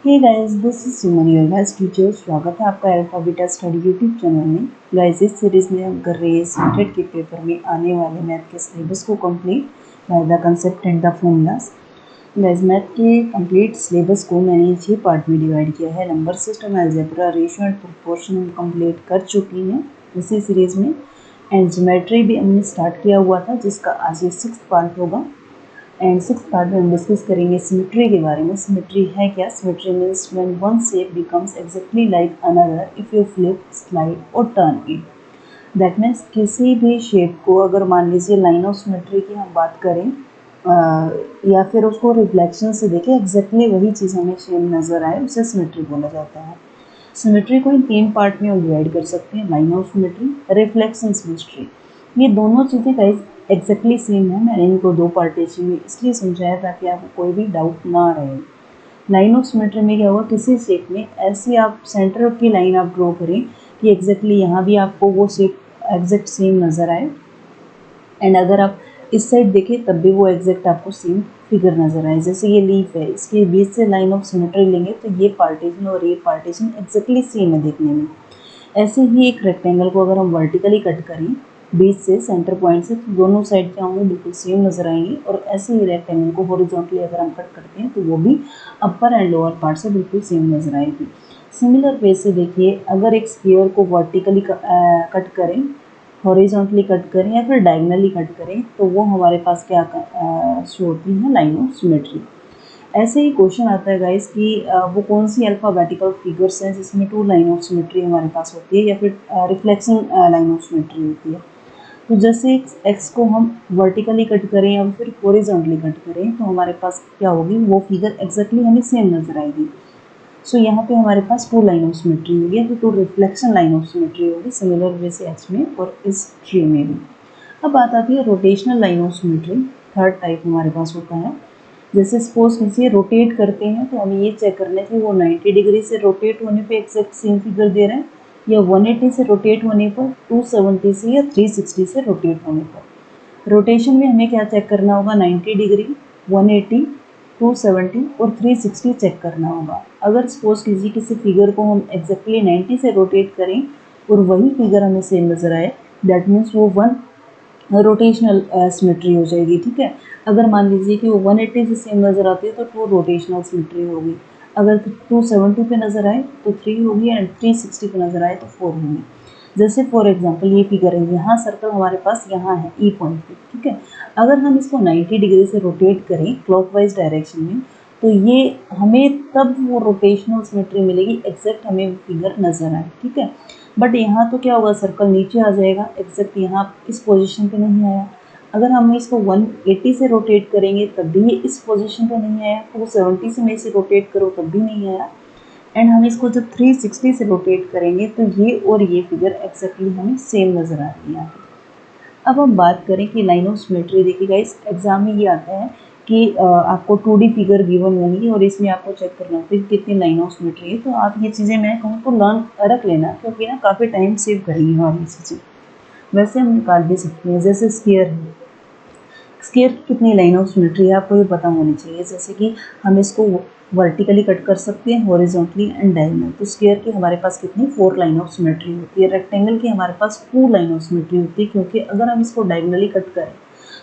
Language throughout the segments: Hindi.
Hey guys, this is Suman your best teacher. स्वागत है आपका alpha beta study YouTube channel में। गाइस, इस सीरीज में हम कर रहे हैं सेंटेड के पेपर में आने वाले मैथ के सिलेबस को complete by the concept and the formulas. Guys, math के कंप्लीट सिलेबस को मैंने 6 पार्ट में डिवाइड किया है। Number system, algebra, ratio and proportion हम कंप्लीट कर चुकी हैं इसी सीरीज में। एंड ज्योमेट्री भी हमने स्टार्ट किया हुआ था, जिसका आज ये 6th पार्ट होगा। एंड 6th पार्ट में हम डिस्कस करेंगे सिमेट्री के बारे में। सिमेट्री है क्या? Symmetry means when one shape becomes exactly like another if you flip, slide और टर्न इट। दैट मीन्स किसी भी शेप को अगर मान लीजिए लाइन ऑफ सिमेट्री की हम बात करें या फिर उसको रिफ्लेक्शन से देखें, एग्जैक्टली वही चीज़ हमें सेम नज़र आए, उसे सिमेट्री बोला जाता है। सिमेट्री को इन 3 पार्ट में हम डिवाइड कर सकते हैं, line of symmetry, reflection symmetry. ये दोनों चीज़ें गाइस एग्जैक्टली सेम है। मैंने इनको 2 पार्टीशन में इसलिए समझाया ताकि आपको कोई भी डाउट ना रहे। लाइन ऑफ सिमेट्री में क्या होगा, किसी शेप में ऐसी आप सेंटर की लाइन आप ड्रॉ करें कि एग्जैक्टली यहाँ भी आपको वो शेप एग्जैक्ट सेम नज़र आए, एंड अगर आप इस साइड देखें तब भी वो एग्जैक्ट आपको सेम फिगर नज़र आए। जैसे ये लीफ है, इसके बीच से लाइन ऑफ सिमेट्री लेंगे तो ये पार्टीशन और ये पार्टीशन एग्जैक्टली सेम है देखने में। ऐसे ही एक रेक्टेंगल को अगर हम वर्टिकली कट करें बीच से, सेंटर पॉइंट से, तो दोनों साइड क्या होंगे, बिल्कुल सेम नज़र आएंगे। और ऐसे ही रेक्टेंगल को हॉरिजॉन्टली अगर हम कट करते हैं तो वो भी अपर एंड लोअर पार्ट से बिल्कुल सेम नज़र आएगी। सिमिलर वे से देखिए, अगर एक स्फीयर को वर्टिकली कट करें, हॉरिजॉन्टली कट करें या फिर डायगनली कट करें, तो वो हमारे पास क्या शो होती है, लाइन ऑफ सिमेट्री। ऐसे ही क्वेश्चन आता है गाइस कि वो कौन सी अल्फाबेटिकल फिगर्स हैं जिसमें 2 लाइन ऑफ सिमेट्री हमारे पास होती है या फिर रिफ्लेक्शन लाइन ऑफ सिमेट्री होती है। तो जैसे एक्स को हम वर्टिकली कट करें या फिर हॉरिजॉन्टली कट करें तो हमारे पास क्या होगी, वो फिगर एग्जैक्टली हमें सेम नजर आएगी। सो यहाँ पे हमारे पास 2 लाइन ऑफ सिमेट्री होगी, तो 2 रिफ्लेक्शन लाइन ऑफ सिमेट्री होगी, सिमिलर वे से एक्स में और इस ट्री में भी। अब बात आती है rotational line of symmetry. Third type हमारे पास होता है। जैसे सपोज कीजिए रोटेट करते हैं तो हमें ये चेक करना है कि वो 90 डिग्री से रोटेट होने पे एग्जैक्ट सेम फिगर दे रहा है या 180 से रोटेट होने पर, 270 से या 360 से रोटेट होने पर। रोटेशन में हमें क्या चेक करना होगा, 90 डिग्री, 180, 270 और 360 चेक करना होगा। अगर सपोज कीजिए किसी फिगर को हम एग्जैक्टली 90 से रोटेट करें और वही फिगर हमें सेम नज़र आए, दैट मीन्स वो वन रोटेशनल सिमेट्री हो जाएगी। ठीक है, अगर मान लीजिए कि वो 180 से सेम नज़र आती है तो 2 रोटेशनल सिमेट्री होगी। अगर 270 पे नज़र आए तो 3 होगी एंड 360 पे नज़र आए तो 4 होगी। जैसे फॉर एग्जांपल ये फिगर है, यहाँ सर्कल हमारे पास यहाँ है ई पॉइंट पे। ठीक है, अगर हम इसको 90 डिग्री से रोटेट करें क्लॉकवाइज डायरेक्शन में तो ये हमें तब वो रोटेशनल सिमेट्री मिलेगी, एग्जैक्ट हमें फिगर नज़र आए। ठीक है, बट यहाँ तो क्या होगा, सर्कल नीचे आ जाएगा, एग्जैक्ट यहाँ इस पोजीशन पे नहीं आया। अगर हम इसको 180 से रोटेट करेंगे तब भी ये इस पोजीशन पे नहीं आया, तो 70 से मैं इसे रोटेट करूँ तब भी नहीं आया, एंड हम इसको जब 360 से रोटेट करेंगे तो ये और ये फिगर एग्जैक्टली हमें सेम नज़र आ रही है। अब हम बात करें कि लाइन ऑफ सिमेट्री, देखिएगा इस एग्जाम में ये आता है कि आपको 2D फिगर गिवन होंगी और इसमें आपको चेक करना होता है कि कितनी लाइन ऑफ सिमेट्री है। तो आप ये चीज़ें मैं कहूँ तो लर्न रख लेना, क्योंकि ना काफ़ी टाइम सेव करेंगी हमारी चीज़ें। वैसे हम निकाल भी सकते हैं। जैसे स्क्वायर है, स्क्वायर की कितनी लाइन ऑफ सिमेट्री है आपको ये पता होनी चाहिए। जैसे कि हम इसको वर्टिकली कट कर सकते हैं, हॉरिजॉन्टली एंड डायगोनल। तो स्क्वायर की हमारे पास कितनी 4 लाइन ऑफ सिमेट्री होती है। रेक्टेंगल की हमारे पास 2 लाइन ऑफ सिमेट्री होती है, क्योंकि अगर हम इसको डायगोनली कट करें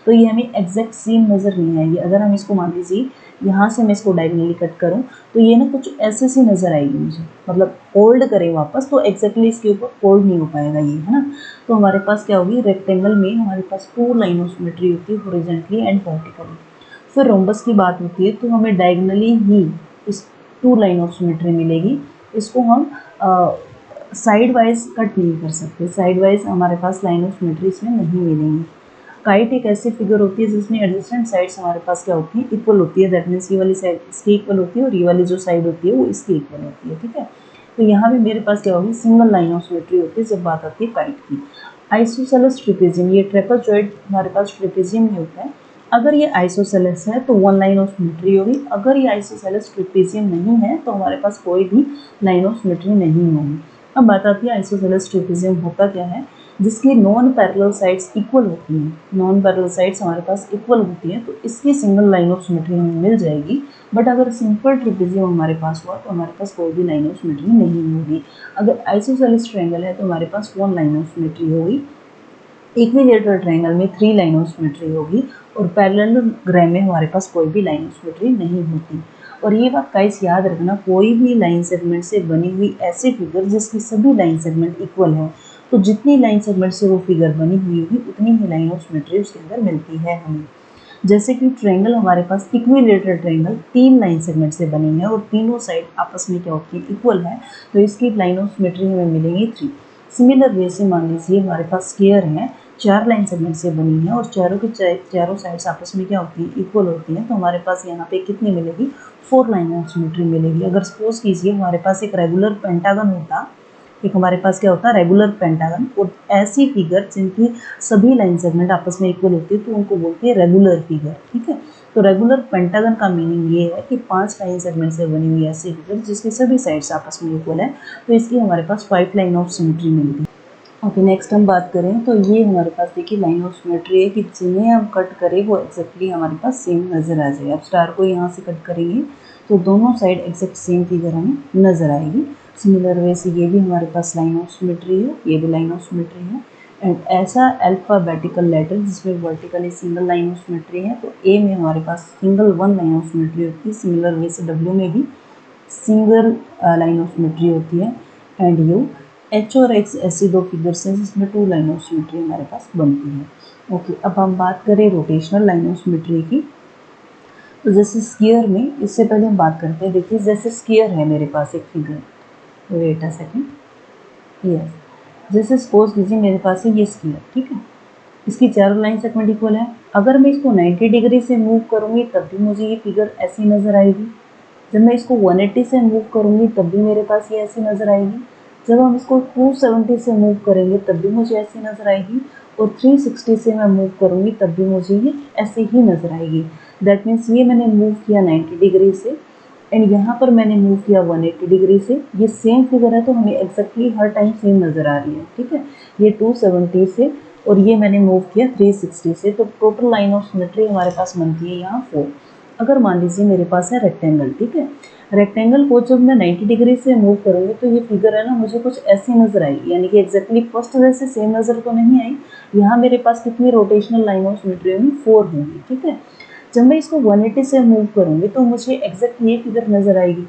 तो ये हमें एग्जैक्ट सेम नज़र नहीं आएगी। अगर हम इसको मान लीजिए यहाँ से मैं इसको डायगोनली कट करूँ तो ये ना कुछ ऐसे सी नज़र आएगी मुझे, मतलब फोल्ड करें वापस तो एग्जैक्टली इसके ऊपर फोल्ड नहीं हो पाएगा ये, है ना। तो हमारे पास क्या होगी, रेक्टेंगल में हमारे पास 2 लाइन ऑफ सिमेट्री होती है, हॉरिजॉन्टली एंड वर्टिकली। फिर रोम्बस की बात होती है तो हमें डायगोनली ही इस 2 लाइन ऑफ सिमेट्री मिलेगी। इसको हम साइड वाइज कट नहीं कर सकते, साइड वाइज हमारे पास लाइन ऑफ सिमेट्री इसमें नहीं मिलेंगी। काइट एक ऐसी फिगर होती है जिसमें एडजेसेंट साइड्स हमारे पास क्या होती है, इक्वल होती है। दैट मीन्स ये वाली साइड इसकी इक्वल होती है और ये वाली जो साइड होती है वो इसकी इक्वल होती है। ठीक है, तो यहाँ भी मेरे पास क्या होगी, सिंगल लाइन ऑफ सिमेट्री होती है जब बात आती है काइट की। आइसोसेलेस ट्रेपेजियम, ये ट्रेपेजॉइड हमारे पास ट्रेपेजियम में होता है। अगर ये आइसोसेलेस है तो 1 लाइन ऑफ सिमेट्री होगी। अगर ये आइसोसेलेस ट्रेपेजियम नहीं है तो हमारे पास कोई भी लाइन ऑफ सिमेट्री नहीं होगी। अब बात आती है आइसोसेलेस ट्रेपेजियम होता क्या है। जिसकी नॉन पैरेलल साइड्स इक्वल होती हैं, नॉन पैरेलल साइड्स हमारे पास इक्वल होती हैं, तो इसकी सिंगल लाइन ऑफ सिमेट्री हमें मिल जाएगी। बट अगर सिंपल ट्रिपेजियम हमारे पास हुआ तो हमारे पास कोई भी लाइन ऑफ सिमेट्री नहीं होगी। अगर आइसोसेलेस ट्रायंगल है तो हमारे पास 1 लाइन ऑफ सिमेट्री होगी, इक्विलेटरल ट्रायंगल में 3 लाइन ऑफ सिमेट्री होगी, और पैरेललोग्राम में हमारे पास कोई भी लाइन ऑफ सिमेट्री नहीं होती। और ये बात गाइस याद रखना, कोई भी लाइन सेगमेंट से बनी हुई ऐसी फिगर जिसकी सभी लाइन सेगमेंट इक्वल है, तो जितनी लाइन सेगमेंट से वो फिगर बनी हुई होगी उतनी ही लाइन ऑफ सिमेट्री उसके अंदर मिलती है हमें। जैसे कि ट्रायंगल हमारे पास इक्विलेटरल ट्रायंगल 3 लाइन सेगमेंट से बनी है और तीनों साइड आपस में क्या होती है, इक्वल है, तो इसकी लाइन ऑफ सिमेट्री हमें मिलेंगी 3। सिमिलर वे से मान लीजिए हमारे पास स्क्वायर है, 4 लाइन सेगमेंट से बनी है और चारों साइड्स आपस में क्या होती है, इक्वल होती हैं, तो हमारे पास यहाँ पे कितनी मिलेगी, 4 लाइन ऑफ सिमेट्री मिलेगी। अगर सपोज कीजिए हमारे पास एक रेगुलर पेंटागन होता, एक हमारे पास क्या होता है, रेगुलर पेंटागन, और ऐसी फिगर जिनकी सभी लाइन सेगमेंट आपस में इक्वल होती है तो उनको बोलते हैं रेगुलर फिगर। ठीक है, तो रेगुलर पेंटागन का मीनिंग ये है कि 5 लाइन सेगमेंट से बनी हुई ऐसी फिगर जिसकी सभी साइड्स आपस में इक्वल है, तो इसकी हमारे पास 5 लाइन ऑफ सिमेट्री मिलती है। ओके, नेक्स्ट हम बात करें तो ये हमारे पास देखिए लाइन ऑफ सिमेट्री है कि जिन्हें हम कट करें वो एक्जैक्टली हमारे पास सेम नज़र आ जाए। अब स्टार को यहाँ से कट करेंगे तो दोनों साइड एक्जैक्ट सेम फिगर हमें नज़र आएगी। सिमिलर वे से ये भी हमारे पास लाइन ऑफ सिमेट्री है, ये भी लाइन ऑफ सिमेट्री है। एंड ऐसा अल्फ़ाबेटिकल लेटर जिसमें vertically single line of symmetry है, तो ए में हमारे पास सिंगल 1 लाइन ऑफ सिमेट्री होती है। सिमिलर वे से डब्ल्यू में भी सिंगल लाइन ऑफ सिमेट्री होती है। एंड यू, एच और एक्स ऐसी 2 फिगर्स हैं जिसमें 2 लाइन ऑफ सिमेट्री हमारे पास बनती है। ओके, अब हम बात करें रोटेशनल लाइन ऑफ सिमेट्री की, तो जैसे स्क्वायर में, इससे पहले हम बात करते हैं, देखिए जैसे स्क्वायर है मेरे पास एक figure, wait a second, yes, जैसे सपोज कीजिए मेरे पास है ये स्क्वायर, ठीक है, इसकी चारों लाइन सेगमेंट इक्वल है। अगर मैं इसको 90 डिग्री से मूव करूँगी तब भी मुझे ये फिगर ऐसी नज़र आएगी। जब मैं इसको 180 से मूव करूँगी तब भी मेरे पास ये ऐसी नज़र आएगी। जब हम इसको 270 से मूव करेंगे तब भी मुझे ऐसी नज़र आएगी, और 360 से मैं मूव करूँगी तब भी मुझे ये ऐसे ही नज़र आएगी। दैट मीन्स ये मैंने मूव किया 90 डिग्री से एंड यहाँ पर मैंने मूव किया 180 डिग्री से, ये सेम फिगर है तो हमें एक्जैक्टली हर टाइम सेम नज़र आ रही है। ठीक है, ये 270 से और ये मैंने मूव किया 360 से, तो टोटल लाइन ऑफ सिमेट्री हमारे पास बनती है यहाँ 4। अगर मान लीजिए मेरे पास है रेक्टेंगल, ठीक है, रेक्टेंगल को जब मैं 90 डिग्री से मूव करूँगी तो ये फिगर है ना मुझे कुछ ऐसी नज़र आई, यानी कि एक्जैक्टली फर्स्ट जैसे सेम नज़र तो नहीं आई। यहाँ मेरे पास कितनी रोटेशनल लाइन ऑफ सिमेट्री होंगी, 4 होंगी। ठीक है, जब मैं इसको 180 से मूव करूँगी तो मुझे एक्जैक्ट ये फिगर नज़र आएगी,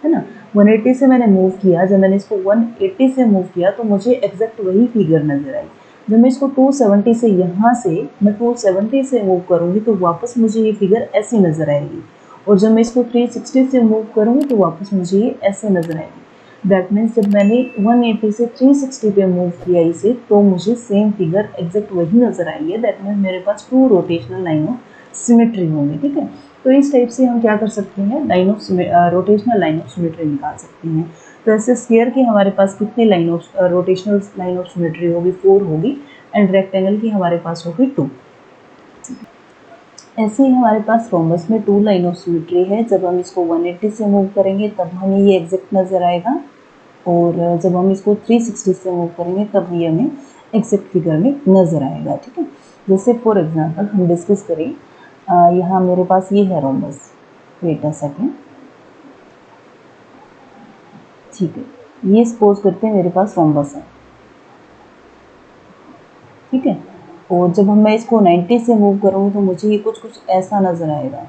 है ना। 180 से मैंने मूव किया, जब मैंने इसको 180 से मूव किया तो मुझे एक्जैक्ट वही फिगर नज़र आई। जब मैं इसको 270 से यहाँ से मैं 270 से मूव करूँगी तो वापस मुझे ये फिगर ऐसी नज़र आएगी, और जब मैं इसको 360 से मूव करूँगी तो वापस मुझे ये ऐसे नज़र आएगी। दैट मीन्स जब मैंने 180 से 360 पे मूव किया इसे तो मुझे सेम फिगर एग्जैक्ट वही नज़र आई है। दैट मीन्स मेरे पास 2 रोटेशनल लाइन ऑफ सिमेट्री होंगी। ठीक है, तो इस टाइप से हम क्या कर सकते हैं, रोटेशनल लाइन ऑफ सिमेट्री निकाल सकते हैं। तो ऐसे स्क्वायर की हमारे पास कितनी line of rotational line of symmetry होगी, 4 होगी, एंड रेक्टेंगल की हमारे पास होगी 2। ऐसे ही हमारे पास रोम्बस में 2 लाइन ऑफ सिमेट्री है। जब हम इसको 180 से मूव करेंगे तब हमें ये एग्जैक्ट नज़र आएगा, और जब हम इसको 360 से मूव करेंगे तब ये हमें एग्जैक्ट फिगर में नज़र आएगा। ठीक है, जैसे फॉर एग्जांपल हम डिस्कस करें, यहाँ मेरे पास ये है रोम्बस, वेट अ सेकेंड, ठीक है, ये सपोज करते हैं मेरे पास रोम्बस है। ठीक है, और जब मैं इसको 90 से मूव करूँगी तो मुझे ये कुछ ऐसा नज़र आएगा,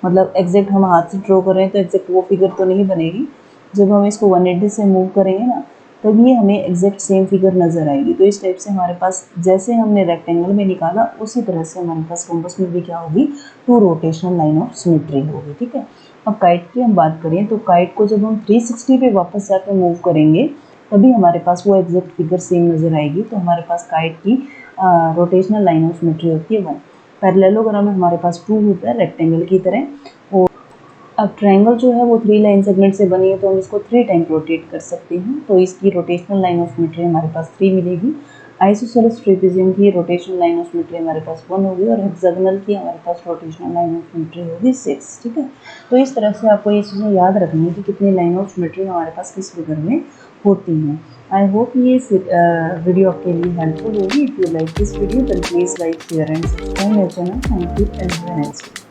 मतलब एग्जैक्ट हम हाथ से ड्रॉ कर रहे हैं तो एग्जैक्ट वो फिगर तो नहीं बनेगी। जब हम इसको 180 से मूव करेंगे ना तब ये हमें एग्जैक्ट सेम फिगर नज़र आएगी। तो इस टाइप से हमारे पास जैसे हमने रेक्टेंगल में निकाला उसी तरह से हमारे पास रोम्बस में भी क्या होगी, 2 रोटेशनल लाइन ऑफ सिमेट्री होगी। ठीक है, अब काइट की हम बात करें तो काइट को जब हम 360 पे वापस जाकर मूव करेंगे तभी हमारे पास वो एग्जैक्ट फिगर सेम नज़र आएगी। तो हमारे पास काइट की रोटेशनल लाइन ऑफ सिमेट्री होती है 1। पैरेललोग्राम में हमारे पास 2 होता है रेक्टेंगल की तरह। और अब ट्रायंगल जो है वो 3 लाइन सेगमेंट से बनी है तो हम इसको 3 टाइम रोटेट कर सकते हैं, तो इसकी रोटेशनल लाइन ऑफ सिमेट्री हमारे पास 3 मिलेगी। आइसोसेलेस ट्रेपेजियम की रोटेशनल लाइन ऑफ सिमेट्री हमारे पास 1 होगी, और हेक्सागोनल की हमारे पास रोटेशनल लाइन ऑफ सिमेट्री होगी 6। ठीक है, तो इस तरह से आपको ये चीज़ें याद रखनी है कि कितनी लाइन ऑफ सिमेट्री हमारे पास किस फिगर में होती हैं। आई होप ये वीडियो आपके लिए हेल्पफुल होगी. If you like this video then please like share and subscribe my channel. Thank you and have a nice day.